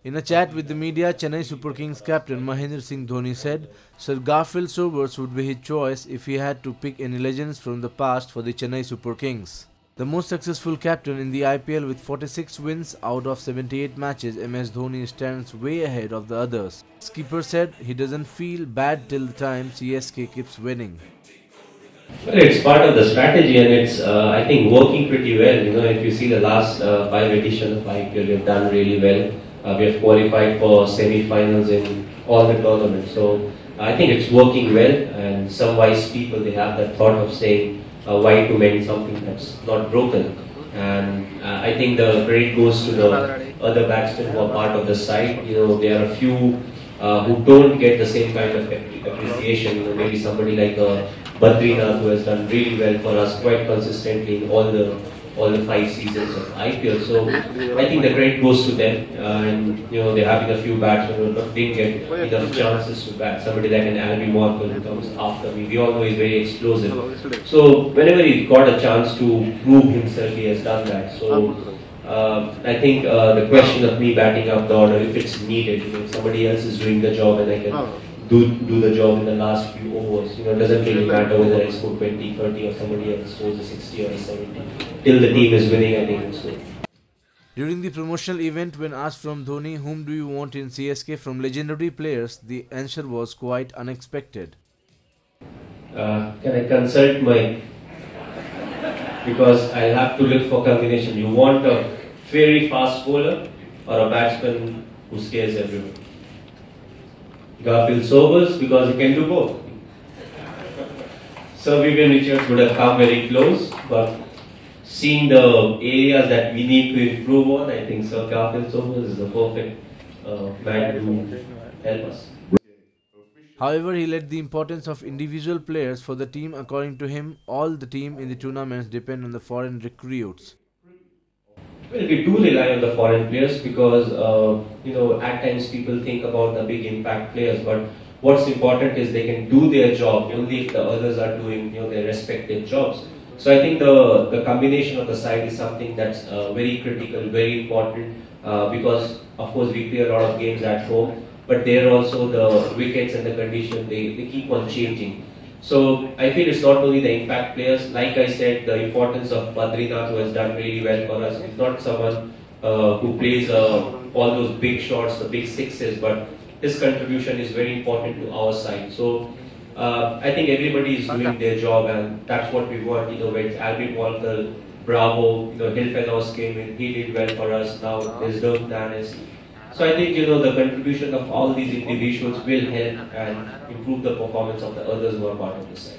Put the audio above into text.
In a chat with the media, Chennai Super Kings captain Mahendra Singh Dhoni said Sir Garfield Sobers would be his choice if he had to pick any legends from the past for the Chennai Super Kings. The most successful captain in the IPL with 46 wins out of 78 matches, MS Dhoni stands way ahead of the others. Skipper said he doesn't feel bad till the time CSK keeps winning. Well, it's part of the strategy and it's, I think, working pretty well. If you see the last 5 editions of IPL, we've done really well. We have qualified for semi-finals in all the tournaments. So I think it's working well and some wise people, they have that thought of saying, why to mend something that's not broken. And I think the credit goes to the other batsmen who are part of the side. There are a few who don't get the same kind of appreciation. Maybe somebody like Badrinath, who has done really well for us quite consistently in all the 5 seasons of IPL. So I think the credit goes to them, and they're having a few batsmen who didn't get enough chances to bat. Somebody like an Albie Morkel who comes after me, we all know he's very explosive. So whenever he got a chance to prove himself, he has done that. So I think the question of me batting up the order, if it's needed, if somebody else is doing the job and I can do the job in the last few overs, it doesn't really matter whether I score 20, 30 or somebody else scores a 60 or a 70. Till the team is winning, I think it's good. During the promotional event, when asked from Dhoni, whom do you want in CSK from legendary players, the answer was quite unexpected. Can I consult my... Because I'll have to look for combination. You want a very fast bowler or a batsman who scares everyone? Garfield Sobers, because he can do both. Sir Vivian Richards would have come very close, but seeing the areas that we need to improve on, I think Sir Garfield Sobers is the perfect man to help us. However, he led the importance of individual players for the team. According to him, all the team in the tournaments depend on the foreign recruits. Well, we do rely on the foreign players because, at times people think about the big impact players, but what's important is they can do their job only if the others are doing their respective jobs. So I think the combination of the side is something that's very critical, very important because, of course, we play a lot of games at home, but there also the wickets and the condition, they keep on changing. So I feel it's not only the impact players, like I said, the importance of Badrinath, who has done really well for us. He's not someone who plays all those big shots, the big sixes, but his contribution is very important to our side. So I think everybody is doing their job, and that's what we want. When Albie Morkel, Bravo, Hilfenhaus came in, he did well for us. Now there's Dirk Danis. So I think the contribution of all these individuals will help and improve the performance of the others who are part of the side.